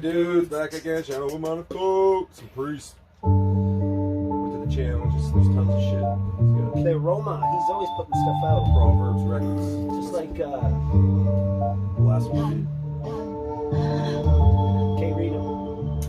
Dudes, back again, channel with Monaco, some priest. Went to the channel, just there's tons of shit. It's good. The Roma, he's always putting stuff out. Proverbs, records. Just like, The last one, can't read them.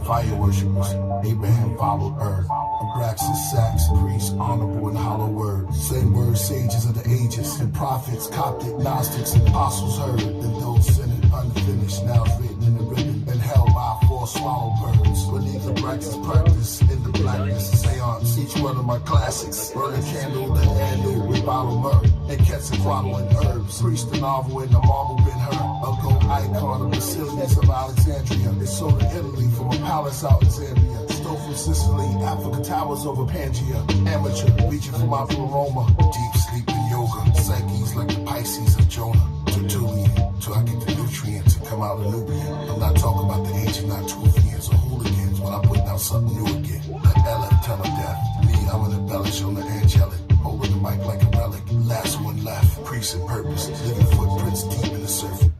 Fire worshippers, Abraham followed earth. Abraxas, Sax, priests, honorable and hollow words. Same words, sages of the ages, and prophets, Coptic, Gnostics, and apostles heard. And those sinning unfinished, now written in the ribbon, and held by 4 swallow birds. Beneath the Abraxas practice, in the blackness, seance. Each one of my classics, burn a candle, the handle with bottle myrrh. And Quetzalcoatl and herbs, priest the novel in the marble been heard. A gold icon of Basilius of Alexandria. It's sold in Italy from a palace out in Zambia. Stole from Sicily, Africa towers over Pangea. Amateur, reaching for my aroma. Deep sleep and yoga. Psyches like the Pisces of Jonah. Tertullian, till I get the nutrients and come out of Nubian. I'm not talking about the ancient Natufians or hooligans when I put down something new again. Let LF tell her death. Me, I'm an embellish on the angelic. Holding the mic like a relic. Last one left. Priest and purpose. Living footprints deep in the surface.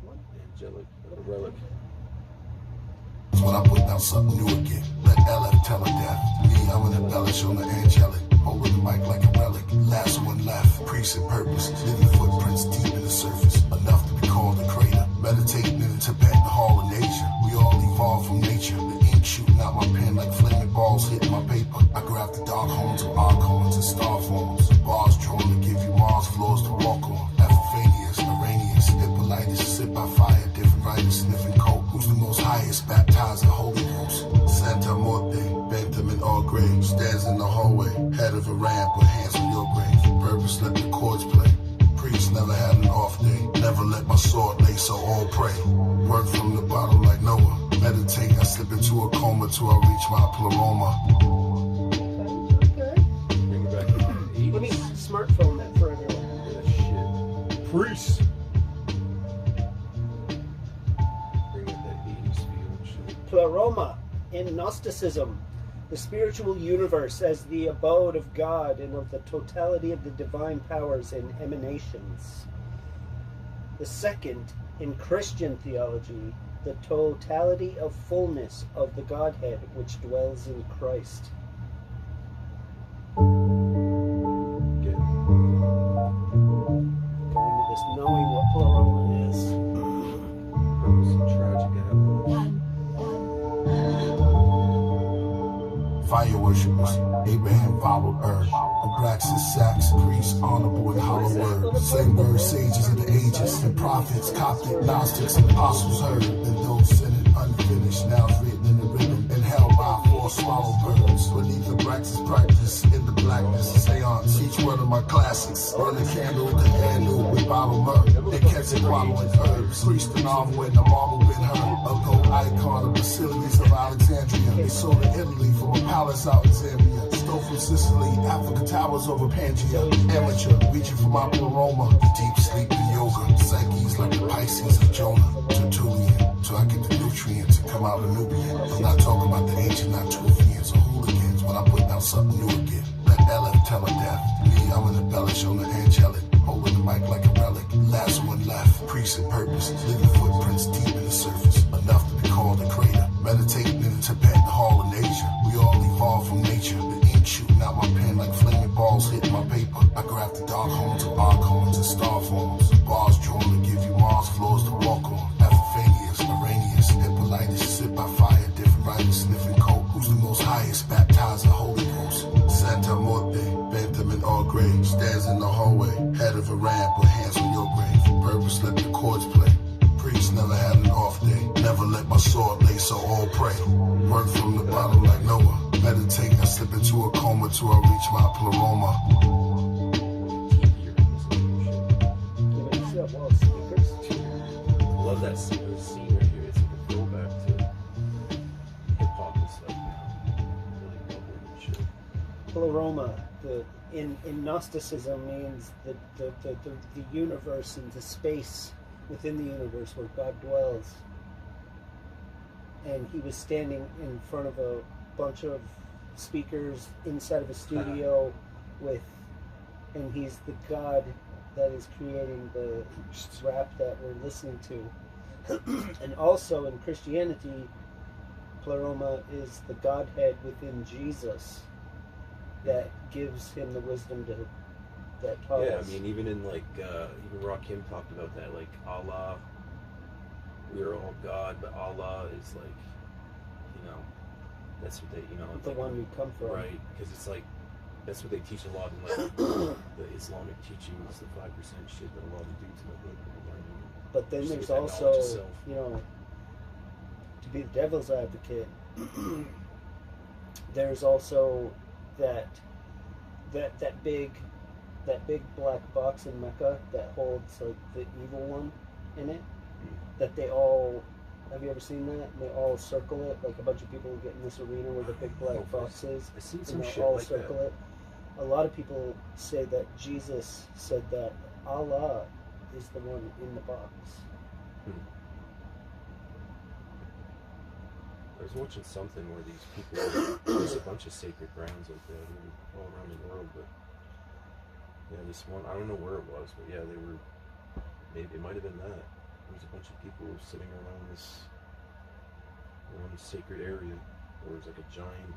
angelic, a relic. When I put down something new again, let LF tell her death. Me, I'm an embellish on the angelic. Holding the mic like a relic. Last one left. Priest and purpose. Living footprints deep in the surface. Enough to be called a crater. Meditating in the Tibetan Hall of Nature. We all evolve from nature. The ink shooting out my pen like flaming balls hitting my paper. I grab the dark horns of archons and star forms. Bars drawn to give you Mars floors to walk on. Epiphanius, Arrhenius, Hippolytus, sit by fire. Different writers sniffing coke. Who's the most highest? Baptized in Holy Ghost. Santa Morte, Benjamin all grave. Stands in the hallway. Head of a ramp with hands on your grave. Purpose let the chords play. Priest never had an off day. Never let my sword lay, so all pray. Work from the bottom like Noah. Meditate, I slip into a coma till I reach my pleroma. Bring it back to the 80s. Let me smartphone that for everyone. Yeah, shit. Priest. Bring it that 80s feel and shit. Pleroma, in Gnosticism, the spiritual universe as the abode of God and of the totality of the divine powers and emanations. The second, in Christian theology, the totality of fullness of the Godhead which dwells in Christ. Get it. Going to this knowing what pleroma is. Purpose and tragic outlook. Fire worshippers, Abraham followed earth. Abraxas, Sax, priests, honorable and hollow words. Same words, sages of the ages, and prophets, Coptic, Gnostics, and apostles heard. And those sinning unfinished, now written in the ribbon, and held by 4 swallow birds. Beneath the Abraxas practice, in the blackness, seance. Each one of my classics, burn a candle, the handle with bottle myrrh. And Quetzalcoatl and herbs. Priest the novel in the marble been heard. A gold icon of Basilius of Alexandria. It's sold in Italy from a palace out in Zambia. Stole from Sicily, Africa towers over Pangea. Amateur, reaching for my pleroma. Deep sleep and yoga. Psyches like the Pisces of Jonah. Tertullian, till I get the nutrients and come out of Nubian. I'm not talking about the ancient Natufians or hooligans when I put down something new again. Let LF tell her death. Me, I'm an embellish on the angelic. Holding the mic like a relic. Last one left. Priest and purpose. Living footprints deep in the surface. Enough to be called a crater. Meditating in the Tibetan Hall of Nature. We all evolve from nature. The ink shooting out my pen like flaming balls hitting my paper. I grab the dark horns of archons and star forms. Bars drawn to give you Mars floors to walk on. Epiphanius, Arrhenius, Hippolytus, sit by fire. Different writers sniffing coke. Who's the most highest? Baptized in Holy Ghost. Santa Morte, Benjamin all grave. Stands in the hallway. Head of a ramp with hands on your grave. Purpose let the chords play. Priest never had an off day. Never let my sword lay, so all pray. Work from the bottom like Noah. Meditate, I slip into a coma till I reach my pleroma. I love that scene right here. It's like a throwback to hip hop and stuff, man. Really bubbling and shit. Pleroma, in Gnosticism, means the universe and the space within the universe where God dwells. And he was standing in front of a bunch of speakers inside of a studio and he's the God that is creating the rap that we're listening to. And also in Christianity, Pleroma is the Godhead within Jesus that gives him the wisdom that taught Yeah, us. I mean, even in like, even Rakim talked about that, like Allah, we are all God, but Allah is like, you know, that's what they, you know, the like, one we come from. right? Because it's like, that's what they teach a lot in like the Islamic teachings, the 5% shit that a lot of dudes in the hood are learning. But then Just there's get that knowledge also, itself. you know, to be the devil's advocate, there's also that big black box in Mecca that holds like the evil one in it. That they all, have you ever seen that? And they all circle it, like a bunch of people get in this arena where the big black box is, I've seen and some they shit all like circle that. it. A lot of people say that Jesus said that Allah is the one in the box. I was watching something where these people, there's a bunch of sacred grounds like that all around the world, but yeah, this one, I don't know where it was, but yeah, they were, maybe it might have been that. There was a bunch of people sitting around this sacred area where it was like a giant,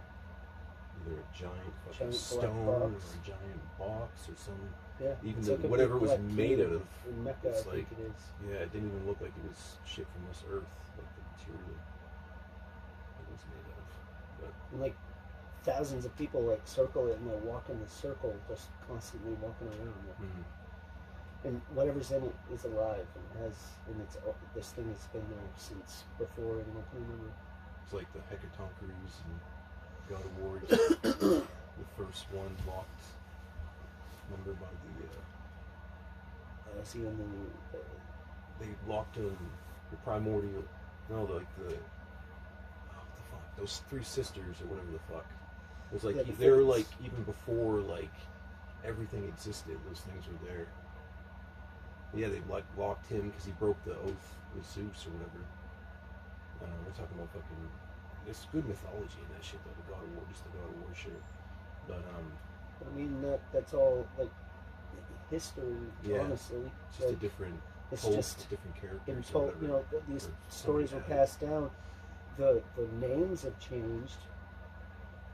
either a giant fucking stone or box. a giant box or some, Yeah, even it's the, like a whatever it big was black made cube out of. in Mecca, It's I like, think it is. yeah, it didn't even look like it was shit from this earth, like the material it was made out of. But And like thousands of people like circle it and they'll walk in the circle, just constantly walking around it. And whatever's in it is alive and this thing has been there since before anyone can remember. it's like the Hecatonkers and God of Warriors. The first one locked, remember, by See when they locked in the primordial, no, like what the fuck, those three sisters or whatever the fuck. It was like, Yeah, the they were fates. like, even before like everything existed, those things were there. Yeah, they like locked him because he broke the oath with Zeus or whatever. We're talking about fucking, there's good mythology in that shit though, the God of War, just the God of War shit. But I mean that's all like history, Yeah. honestly. it's just Like, a different it's host, just different characters. been or told, whatever. you know, these Or stories were something passed down. The names have changed,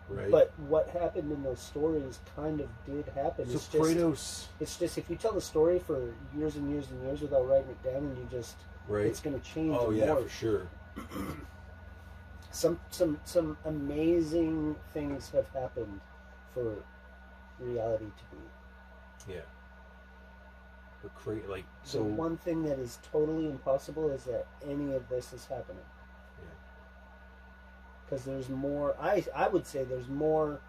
right? but what happened in those stories kind of did happen. So It's just, Kratos, it's just if you tell the story for years and years and years without writing it down, and you just right? it's going to change. Oh and yeah, morph. for sure. Some amazing things have happened for reality to be. Yeah. But like So so. one thing that is totally impossible is that any of this is happening. Yeah. Because there's more. I would say there's more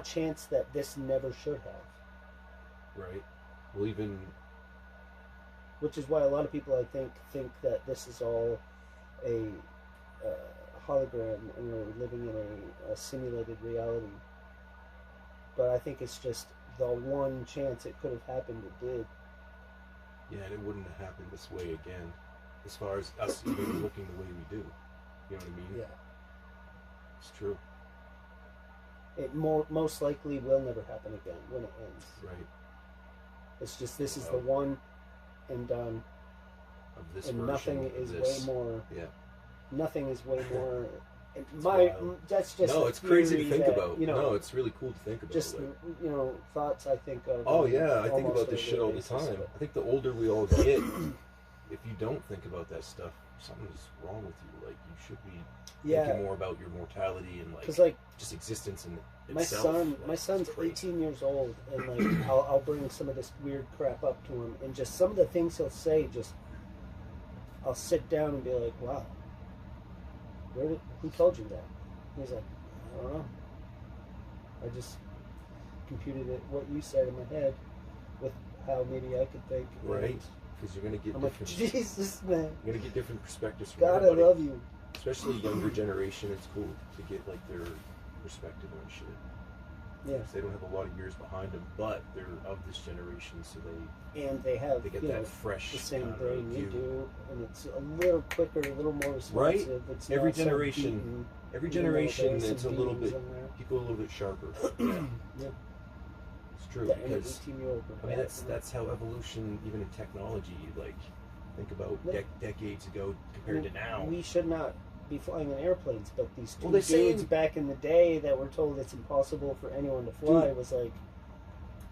chance that this never should have. Right. Well, even Which is why a lot of people, I think that this is all a hologram and we're living in a simulated reality. But I think it's just the one chance it could have happened, it did. yeah, and it wouldn't have happened this way again. As far as us even looking the way we do, you know what I mean? Yeah. It's true. It most likely will never happen again when it ends. Right. It's just this is Wow. the one and done, Of this and version nothing of is this. way more. Yeah. Nothing is way more. It's My wild. that's just No, a it's crazy to theory think that, about. You know, No, it's really cool to think about. just like, thoughts I think of. oh yeah, I think almost about on this a shit daily all the basis, time. but- I think the older we all get, if you don't think about that stuff, something's wrong with you. Like you should be Yeah, thinking more about your mortality and because like just existence in my itself. son, Like, my son's it's crazy. 18 years old, and like I'll bring some of this weird crap up to him, and just some of the things he'll say, just I'll sit down and be like, wow, who told you that? He's like, I don't know. I just computed it, what you said in my head, with how maybe I could think. Right, because you're gonna get I'm like, different. Jesus, man. You're gonna get different perspectives from God, I everybody. love you. Especially younger generation. It's cool to get like their perspective on shit. Yeah. They don't have a lot of years behind them, but they're of this generation, so they have they get you that know, fresh the same kind of brain you view. do, and it's a little quicker, a little more responsive. Right? It's Every not so generation, beaten, every even though generation, there's it's a some little beans bit, in there. people are a little bit sharper. Yeah, Yeah. it's true That an because 18-year-old I mean that's how evolution, even in technology, like think about decades ago compared to now. We should not be flying in airplanes, but these two Well, dudes back in the day that were told it's impossible for anyone to fly Dude. was like,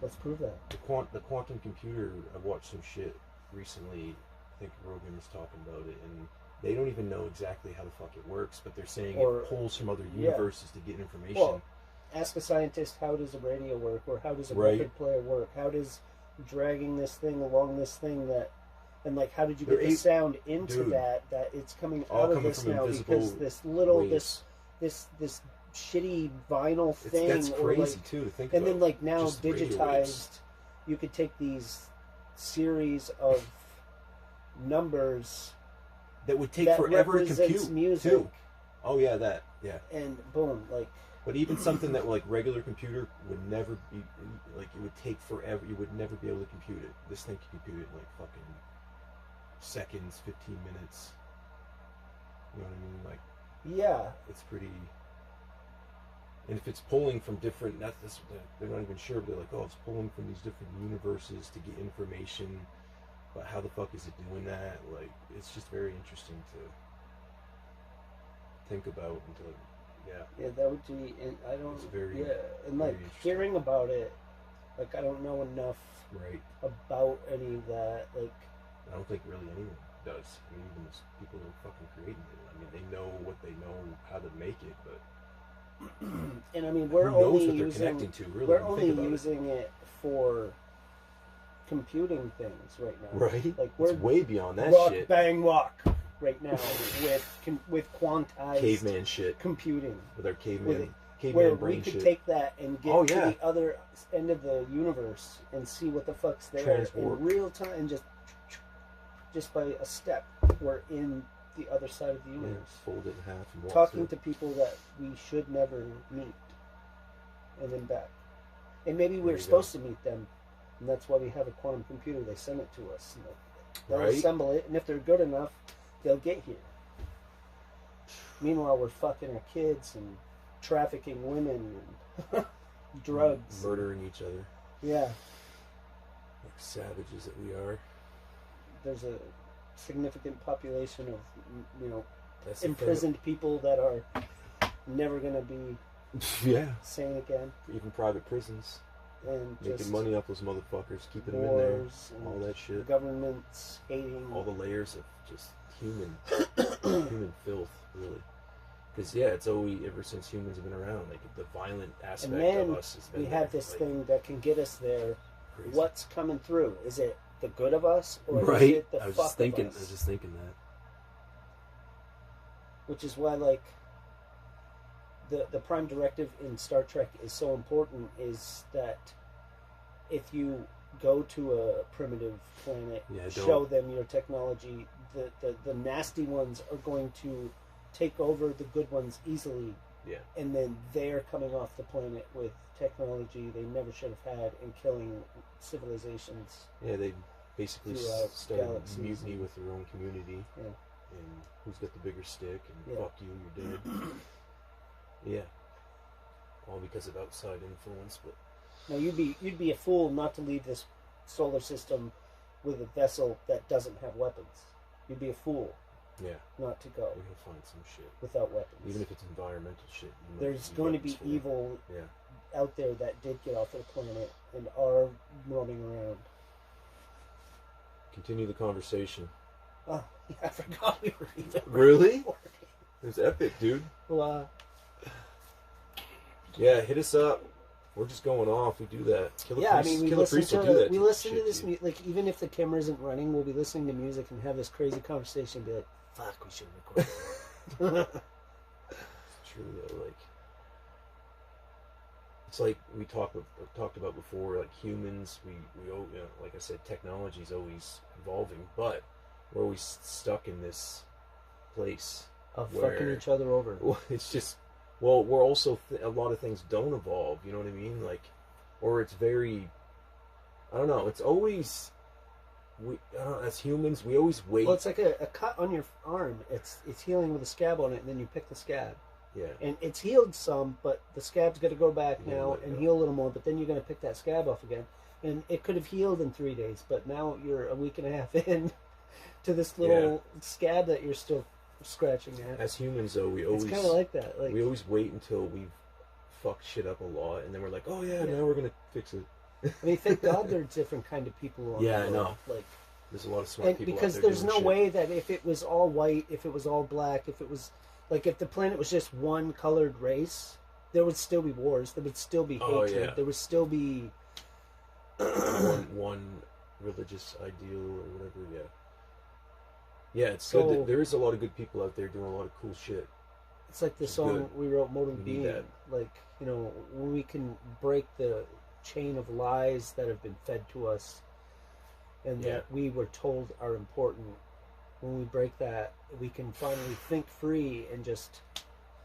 let's prove that. The quantum computer. I watched some shit recently. I think Rogan was talking about it, and they don't even know exactly how the fuck it works, but they're saying it pulls from other universes to get information. Well, ask a scientist, how does a radio work, or how does a record player work? How does dragging this thing along this thing that, and like, how did you get the sound into that it's coming out of this now because this little waves. this shitty vinyl thing, That's crazy or like, too to think and about. then like now Just radio waves. digitized, you could take these series of numbers that would take that forever to represents compute music, too. Oh yeah, and boom, like. But even something that like regular computer would never be, like it would take forever. You would never be able to compute it. This thing can compute it in like fucking seconds, 15 minutes. You know what I mean? Like, yeah, it's pretty. And if it's pulling from different, they're not even sure. But they're like, oh, it's pulling from these different universes to get information. But how the fuck is it doing that? Like, it's just very interesting to think about and to like. Yeah, that would be, and I don't, very, and like hearing about it, like I don't know enough about any of that, like. I don't think really anyone does. I mean, even the people who are fucking creating it, I mean, they know what they know, how to make it, but. And I mean, we're only using it for computing things right now. Right. Like we're it's way beyond that rock, shit. Bang rock right now with quantized caveman shit computing with our caveman where brain we could shit. Take that and get to the other end of the universe and see what the fuck's there in real time, and just by a step we're in the other side of the universe. Fold it in half and walk talking through. to people that we should never meet, and then back. And maybe we're supposed to meet them, and that's why we have a quantum computer. They send it to us, and they'll assemble it, and if they're good enough, they'll get here. Meanwhile, we're fucking our kids and trafficking women and drugs, murdering each other. Yeah, like savages that we are. There's a significant population of, imprisoned people that are never gonna be sane again. Even private prisons. And making money off those motherfuckers, keeping them in there, all that shit. Governments hating all the layers of just human filth, really. Because it's always ever since humans have been around, like the violent aspect of us has been. We have this thing that can get us there. Crazy. What's coming through? Is it the good of us, or is it the fuck of us? I was just thinking that. Which is why, like, the prime directive in Star Trek is so important, is that if you go to a primitive planet, show them your technology, the nasty ones are going to take over the good ones easily. Yeah. And then they're coming off the planet with technology they never should have had and killing civilizations. Yeah, they basically started mutiny with their own community. Yeah. And who's got the bigger stick, and fuck you, you're dead. Yeah. All because of outside influence, but now you'd be a fool not to leave this solar system with a vessel that doesn't have weapons. You'd be a fool. Yeah. Not to go. You're gonna find some shit without weapons. Even if it's environmental shit. There's going to be evil out there that did get off the planet and are roaming around. Continue the conversation. Oh, yeah, I forgot we were even really? It was epic, dude. Well, yeah, hit us up. We're just going off. We do that. We listen to this music. Like, even if the camera isn't running, we'll be listening to music and have this crazy conversation. And be like, "Fuck, we should record." It's true though. Like, it's like we talked about before. Like humans, we like I said, technology is always evolving, but we're always stuck in this place of fucking each other over. It's just Well, we're also a lot of things don't evolve. You know what I mean? Like, or it's very. I don't know. It's always. I don't know, as humans, we always wait. Well, it's like a cut on your arm. It's healing with a scab on it, and then you pick the scab. Yeah. And it's healed some, but the scab's got to go back Yeah, now let and go. heal a little more. But then you're going to pick that scab off again, and it could have healed in 3 days, but now you're a week and a half in to this little scab that you're still scratching at. As humans, though, we always It's kind of like that. Like we always wait until we've fucked shit up a lot, and then we're like, oh yeah, now we're gonna fix it. I mean, thank God there are different kind of people. On Yeah, the I world. know. Like, There's a lot of smart people because out there there's doing no shit. way that if it was all white, if it was all black, if it was like if the planet was just one colored race, there would still be wars. There would still be Oh, hatred. yeah. There would still be one religious ideal or whatever. Yeah, it's So- good. That there is a lot of good people out there doing a lot of cool shit. It's like the It's song good. we wrote, Modal We need Being. that. Like, you know, when we can break the chain of lies that have been fed to us and Yeah. that we were told are important, when we break that, we can finally think free and just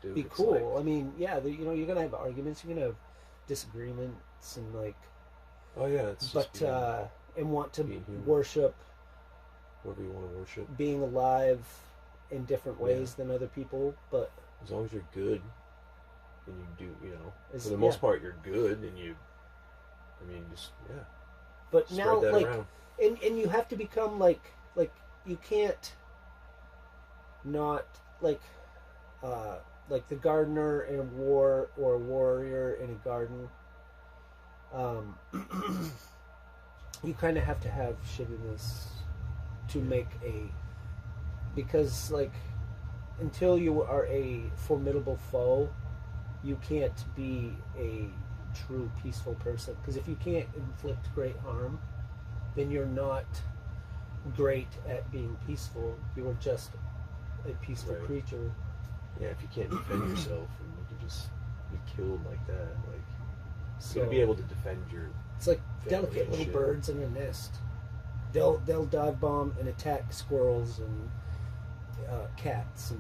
Dude, be it's cool. like- I mean, yeah, you know, you're going to have arguments, you're going to have disagreements and like, oh yeah, it's but, just being, and want to being human. worship whatever you want to worship. being alive in different ways than other people, but As long as you're good, and you do, you know, Is- for the most yeah. part, you're good, and you. I mean, just but spread now that like around. and you have to become like you can't not like the gardener in a war or a warrior in a garden. You kind of have to have shittiness to make because like until you are a formidable foe, you can't be a true peaceful person, because if you can't inflict great harm, then you're not great at being peaceful. You are just a peaceful Right. creature. Yeah, if you can't defend yourself and you can just be killed like that, like you So gotta be able to defend your. it's like family delicate and little shit. birds in a nest. They'll dive bomb and attack squirrels and cats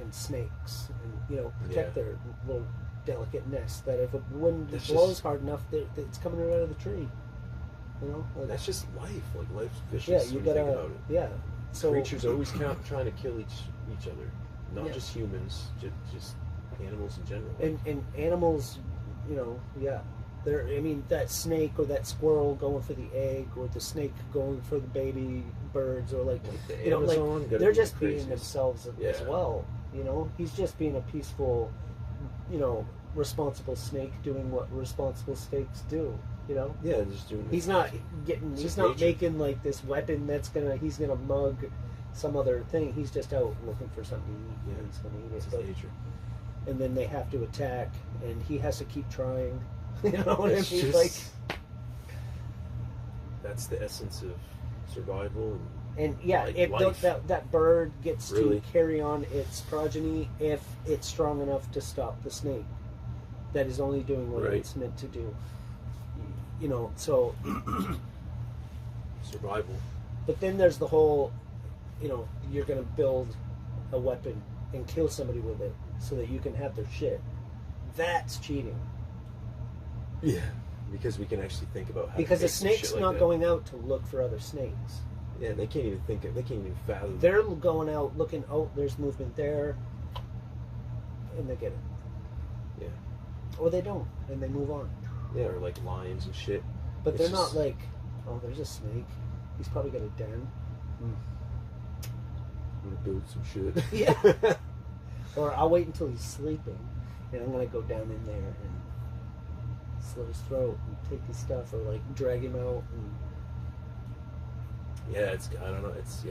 and snakes, and you know, protect Yeah. their little delicate nest. That if a wind That's blows just- hard enough, it's coming right out of the tree. You know, like, That's just life. Like life's vicious. yeah, when you think gotta, about it. yeah. So Creatures always trying to kill each other, not Yeah. just humans, just animals in general. and animals, you know, yeah. I mean, that snake or that squirrel going for the egg, or the snake going for the baby birds, or like, Like the you know, like Amazon, gotta they're be just the being craziest. themselves as Yeah. well. You know, he's just being a peaceful, you know, responsible snake doing what responsible snakes do. You know, Yeah, just doing. he's not getting, It's he's just not nature. making like this weapon he's gonna mug some other thing. He's just out looking for something to eat. Yeah, And he's gonna eat It's it. his But nature. and then they have to attack, and he has to keep trying. You know what It's I mean? just- Like, that's the essence of survival. and yeah, like if life. that bird gets Really. to carry on its progeny, if it's strong enough to stop the snake, that is only doing what Right. it's meant to do. You know, so. Survival. But then there's the whole, you know, you're going to build a weapon and kill somebody with it so that you can have their shit. That's cheating. Yeah, because we can actually think about how. Because to a make some snake's shit like not that. going out to look for other snakes. Yeah, they can't even think. They can't even fathom. They're going out looking, oh, there's movement there, and they get it. Yeah. Or they don't, and they move on. Yeah, or like lions and shit. But It's they're just- not like, oh, there's a snake. He's probably got a den. I'm gonna build some shit. Yeah. Or I'll wait until he's sleeping, and I'm gonna go down in there and slit his throat and take his stuff, or like drag him out and Yeah, it's. I don't know. It's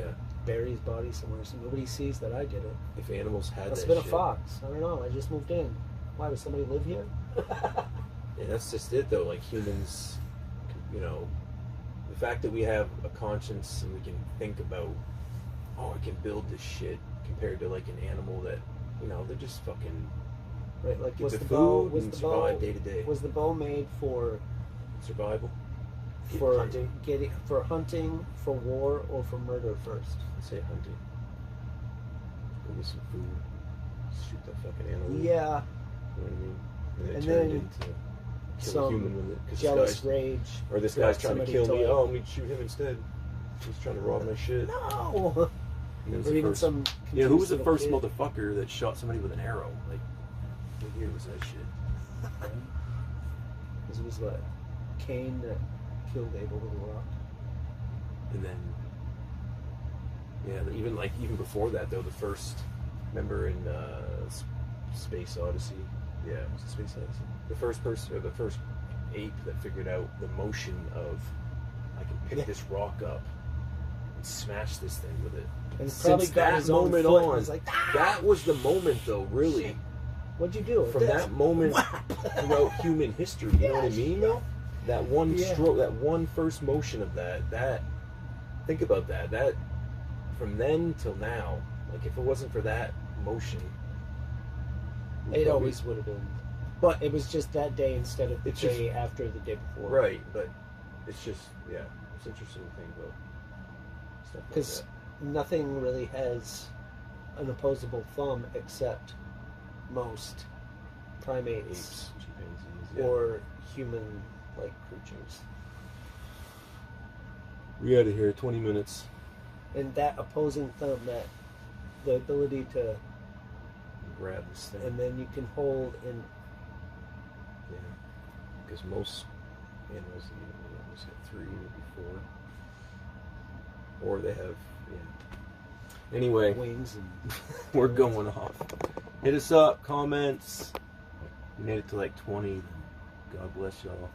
bury his body somewhere so nobody sees that I did it. If animals had Must that have been a shit, fox. I don't know. I just moved in. Why does somebody live here? Yeah, that's just it though. Like humans, you know, the fact that we have a conscience and we can think about, oh, I can build this shit, compared to like an animal that, you know, they're just fucking Right? Like get was the the food bow was and the survive bow day to day. was the bow made for Survival. Hunting. for hunting, for war, or for murder first? Let's say hunting. Go get some food. Shoot that fucking animal. Yeah, You know what I mean? And And it then turned into kill a some human with it. 'Cause jealous rage. or this got guy's trying to somebody kill me. like, Oh, let me shoot him instead. He's trying to rob my shit. No! And it was Or the even first, some yeah, who was the confused first little motherfucker that shot somebody with an arrow? Like, what year was that shit? kid. This was what? Cain that killed Abel with a rock. And then, yeah, even before that though, the first, remember in Space Odyssey? Yeah, was it Space Odyssey? The first person, or the first ape that figured out the motion of, I can pick this rock up and smash this thing with it. And Since probably got that his own moment foot and on, was like, that was the moment though, really. Shit. What'd you do? From that moment throughout human history, you know what I mean though? That one stroke, that one first motion of that, think about that from then till now, like if it wasn't for that motion, it always would have been. But it was just that day instead of the day after the day before. Right, but it's just, yeah, it's interesting to think about stuff like Because nothing really has an opposable thumb except most primates apes, chimpanzees, yeah. or human-like creatures. We out of here, 20 minutes. And that opposing thumb, the ability to, Grab this thing. and then you can hold and Yeah, because most animals almost have 3, maybe 4, or they have, yeah. Anyway, wings and we're going off. Hit us up, comments. We made it to like 20. God bless y'all.